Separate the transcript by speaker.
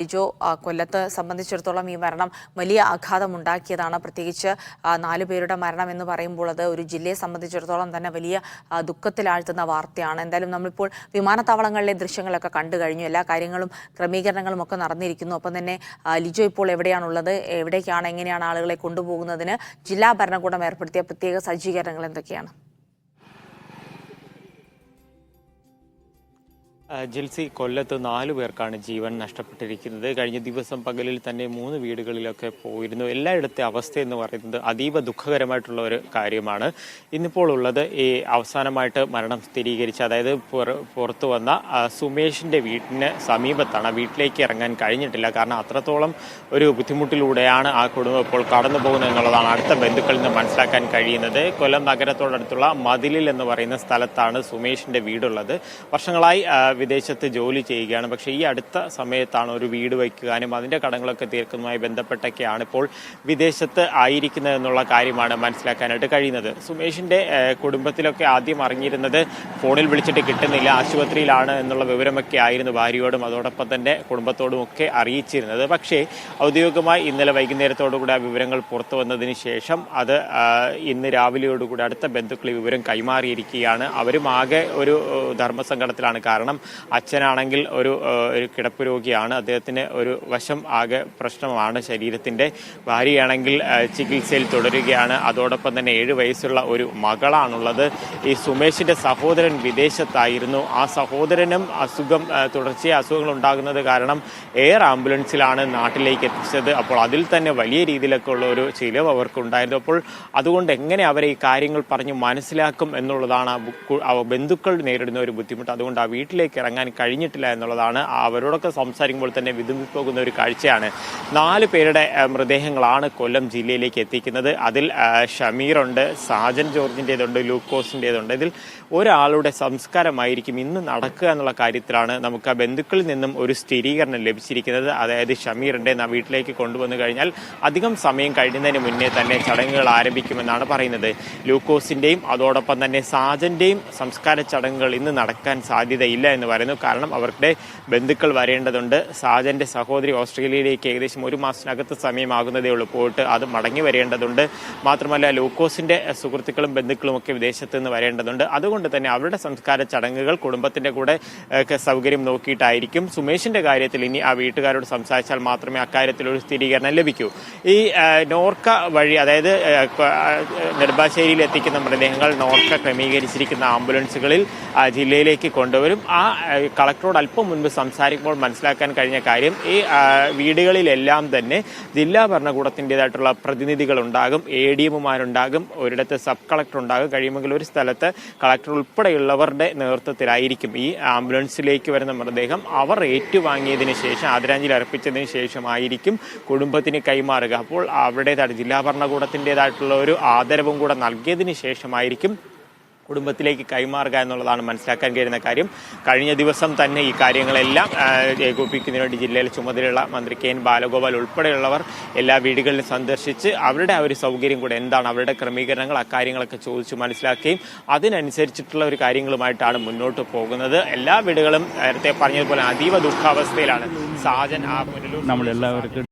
Speaker 1: ലിജോ കൊല്ലത്ത് സംബന്ധിച്ചിടത്തോളം ഈ മരണം വലിയ ആഘാതമുണ്ടാക്കിയതാണ്. പ്രത്യേകിച്ച് 4 പേരുടെ മരണം എന്ന് പറയുമ്പോൾ അത് ഒരു ജില്ലയെ സംബന്ധിച്ചിടത്തോളം തന്നെ വലിയ ദുഃഖത്തിലാഴ്ത്തുന്ന വാർത്തയാണ്. എന്തായാലും നമ്മളിപ്പോൾ വിമാനത്താവളങ്ങളിലെ ദൃശ്യങ്ങളൊക്കെ കണ്ടു കഴിഞ്ഞു. എല്ലാ കാര്യങ്ങളും ക്രമീകരണങ്ങളും ഒക്കെ നടന്നിരിക്കുന്നു. ഒപ്പം തന്നെ ലിജോ ഇപ്പോൾ എവിടെയാണുള്ളത്, എവിടേക്കാണ്, എങ്ങനെയാണ് ആളുകളെ കൊണ്ടുപോകുന്നതിന് ജില്ലാ ഭരണകൂടം ഏർപ്പെടുത്തിയ പ്രത്യേക സജ്ജീകരണങ്ങൾ എന്തൊക്കെയാണ്?
Speaker 2: ജിൽസി, കൊല്ലത്ത് 4 പേർക്കാണ് ജീവൻ നഷ്ടപ്പെട്ടിരിക്കുന്നത്. കഴിഞ്ഞ ദിവസം പകലിൽ തന്നെ 3 വീടുകളിലൊക്കെ പോയിരുന്നു. എല്ലായിടത്തെ അവസ്ഥ എന്ന് പറയുന്നത് അതീവ ദുഃഖകരമായിട്ടുള്ള ഒരു കാര്യമാണ്. ഇന്നിപ്പോൾ ഉള്ളത് ഈ അവസാനമായിട്ട് മരണം സ്ഥിരീകരിച്ച, അതായത് പുറത്തു വന്ന സുമേഷിന്റെ വീട്ടിന് സമീപത്താണ്. വീട്ടിലേക്ക് ഇറങ്ങാൻ കഴിഞ്ഞിട്ടില്ല. കാരണം അത്രത്തോളം ഒരു ബുദ്ധിമുട്ടിലൂടെയാണ് ആ കുടുംബം ഇപ്പോൾ കടന്നു പോകുന്നത് എന്നുള്ളതാണ് അടുത്ത ബന്ധുക്കളിൽ നിന്ന് മനസ്സിലാക്കാൻ കഴിയുന്നത്. കൊല്ലം നഗരത്തോടടുത്തുള്ള മതിലിൽ എന്ന് പറയുന്ന സ്ഥലത്താണ് സുമേഷിന്റെ വീടുള്ളത്. വർഷങ്ങളായി വിദേശത്ത് ജോലി ചെയ്യുകയാണ്. പക്ഷേ ഈ അടുത്ത സമയത്താണ് ഒരു വീട് വയ്ക്കാനും അതിന്റെ കടങ്ങളൊക്കെ തീർക്കുന്നതുമായി ബന്ധപ്പെട്ടൊക്കെയാണ് ഇപ്പോൾ വിദേശത്ത് ആയിരിക്കുന്നത് എന്നുള്ള കാര്യമാണ് മനസ്സിലാക്കാനായിട്ട് കഴിയുന്നത്. സുമേഷിന്റെ കുടുംബത്തിലൊക്കെ ആദ്യം അറിഞ്ഞിരുന്നത് ഫോണിൽ വിളിച്ചിട്ട് കിട്ടുന്നില്ല, ആശുപത്രിയിലാണ് എന്നുള്ള വിവരമൊക്കെ ആയിരുന്നു ഭാര്യയോടും അതോടൊപ്പം തന്നെ കുടുംബത്തോടും ഒക്കെ അറിയിച്ചിരുന്നത്. പക്ഷേ ഔദ്യോഗികമായി ഇന്നലെ വൈകുന്നേരത്തോടുകൂടി ആ വിവരങ്ങൾ പുറത്തു വന്നതിന് ശേഷം അത് ഇന്ന് രാവിലെയോടുകൂടി അടുത്ത ബന്ധുക്കൾ ഈ വിവരം കൈമാറിയിരിക്കുകയാണ്. അവരും ആകെ ഒരു ധർമ്മസങ്കടത്തിലാണ്. കാരണം അച്ഛനാണെങ്കിൽ ഒരു കിടപ്പ് രോഗിയാണ്, അദ്ദേഹത്തിന് ഒരു വശം ആകെ പ്രശ്നമാണ് ശരീരത്തിന്റെ. ഭാര്യയാണെങ്കിൽ ചികിത്സയിൽ തുടരുകയാണ്. അതോടൊപ്പം തന്നെ 7 വയസ്സുള്ള ഒരു മകളാണുള്ളത്. ഈ സുമേഷിന്റെ സഹോദരൻ വിദേശത്തായിരുന്നു. ആ സഹോദരനും തുടർച്ചയായ അസുഖങ്ങൾ ഉണ്ടാകുന്നത് കാരണം എയർ ആംബുലൻസിലാണ് നാട്ടിലേക്ക് എത്തിച്ചത്. അപ്പോൾ അതിൽ തന്നെ വലിയ രീതിയിലൊക്കെ ഉള്ള ഒരു ചിലവ് അവർക്കുണ്ടായിരുന്നു. അപ്പോൾ അതുകൊണ്ട് എങ്ങനെ അവരെ ഈ കാര്യങ്ങൾ പറഞ്ഞ് മനസ്സിലാക്കും എന്നുള്ളതാണ് ബന്ധുക്കൾ നേരിടുന്ന ഒരു ബുദ്ധിമുട്ട്. അതുകൊണ്ട് ആ വീട്ടിലേക്ക് ഇറങ്ങാൻ കഴിഞ്ഞിട്ടില്ല എന്നുള്ളതാണ് അവരോടൊക്കെ സംസാരിക്കുമ്പോൾ തന്നെ വിതുമ്പിപ്പോകുന്ന ഒരു കാഴ്ചയാണ്. 4 പേരുടെ മൃതദേഹങ്ങളാണ് കൊല്ലം ജില്ലയിലേക്ക് എത്തിക്കുന്നത്. അതിൽ ഷമീറുണ്ട്, സാജൻ ജോർജിൻ്റെതുണ്ട്, ലൂക്കോസിൻ്റെതുണ്ട്. ഇതിൽ ഒരാളുടെ സംസ്കാരമായിരിക്കും ഇന്ന് നടക്കുക എന്നുള്ള കാര്യത്തിലാണ് നമുക്ക് ആ ബന്ധുക്കളിൽ നിന്നും ഒരു സ്ഥിരീകരണം ലഭിച്ചിരിക്കുന്നത്. അതായത് ഷമീറിന്റെ വീട്ടിലേക്ക് കൊണ്ടുവന്നു കഴിഞ്ഞാൽ അധികം സമയം കഴിയുന്നതിന് മുന്നേ തന്നെ ചടങ്ങുകൾ ആരംഭിക്കുമെന്നാണ് പറയുന്നത്. ലൂക്കോസിന്റെയും അതോടൊപ്പം തന്നെ സാജന്റെയും സംസ്കാര ചടങ്ങുകൾ ഇന്ന് നടക്കാൻ സാധ്യതയില്ല എന്ന് പറയുന്നു. കാരണം അവരുടെ ബന്ധുക്കൾ വരേണ്ടതുണ്ട്. സാജന്റെ സഹോദരി ഓസ്ട്രേലിയയിലേക്ക് ഏകദേശം 1 മാസത്തിനകത്ത് സമയമാകുന്നതേ ഉള്ളൂ. പോയിട്ട് അത് മടങ്ങി വരേണ്ടതുണ്ട്. മാത്രമല്ല ലൂക്കോസിന്റെ സുഹൃത്തുക്കളും ബന്ധുക്കളും ഒക്കെ വിദേശത്ത് നിന്ന് വരേണ്ടതുണ്ട്. അതുകൊണ്ട് തന്നെ അവരുടെ സംസ്കാര ചടങ്ങുകൾ കുടുംബത്തിന്റെ കൂടെ സൗകര്യം നോക്കിയിട്ടായിരിക്കും. സുമേഷിന്റെ കാര്യത്തിൽ ഇനി ആ വീട്ടുകാരോട് സംസാരിച്ചാൽ മാത്രമേ അക്കാര്യത്തിൽ ഒരു സ്ഥിരീകരണം ലഭിക്കൂ. ഈ നോർക്ക വഴി, അതായത് നെടുമ്പാശ്ശേരിയിൽ എത്തിക്കുന്ന മൃതദേഹങ്ങൾ നോർക്ക ക്രമീകരിച്ചിരിക്കുന്ന ആംബുലൻസുകളിൽ ജില്ലയിലേക്ക് കൊണ്ടുവരും. ആ കളക്ടറോട് അല്പം മുൻപ് സംസാരിക്കുമ്പോൾ മനസ്സിലാക്കാൻ കഴിഞ്ഞ കാര്യം, ഈ വീടുകളിലെല്ലാം തന്നെ ജില്ലാ ഭരണകൂടത്തിൻ്റെതായിട്ടുള്ള പ്രതിനിധികൾ ഉണ്ടാകും, ADMമാരുണ്ടാകും, ഒരിടത്ത് സബ് കളക്ടർ ഉണ്ടാകും, കഴിയുമെങ്കിൽ ഒരു സ്ഥലത്ത് കളക്ടർ ഉൾപ്പെടെയുള്ളവരുടെ നേതൃത്വത്തിലായിരിക്കും ഈ ആംബുലൻസിലേക്ക് വരുന്ന മൃതദേഹം അവർ ഏറ്റുവാങ്ങിയതിനു ശേഷം ആദരാഞ്ജലി അർപ്പിച്ചതിന് ശേഷമായിരിക്കും കുടുംബത്തിന് കൈമാറുക. അപ്പോൾ അവിടേതായിട്ട് ജില്ലാ ഭരണകൂടത്തിൻ്റെതായിട്ടുള്ള ഒരു ആദരവും കൂടെ നൽകിയതിന് ശേഷമായിരിക്കും കുടുംബത്തിലേക്ക് കൈമാറുക എന്നുള്ളതാണ് മനസ്സിലാക്കാൻ കഴിയുന്ന കാര്യം. കഴിഞ്ഞ ദിവസം തന്നെ ഈ കാര്യങ്ങളെല്ലാം ഏകോപിപ്പിക്കുന്നതിന് വേണ്ടി ജില്ലയിൽ ചുമതലയുള്ള മന്ത്രി KN ബാലഗോപാൽ ഉൾപ്പെടെയുള്ളവർ എല്ലാ വീടുകളിലും സന്ദർശിച്ച് അവരുടെ ആ ഒരു സൗകര്യം കൂടെ എന്താണ്, അവരുടെ ക്രമീകരണങ്ങൾ, അക്കാര്യങ്ങളൊക്കെ ചോദിച്ച് മനസ്സിലാക്കുകയും അതിനനുസരിച്ചിട്ടുള്ള ഒരു കാര്യങ്ങളുമായിട്ടാണ് മുന്നോട്ട് പോകുന്നത്. എല്ലാ വീടുകളും നേരത്തെ പറഞ്ഞതുപോലെ അതീവ ദുഃഖാവസ്ഥയിലാണ്. സാജൻ ആ മുന്നിൽ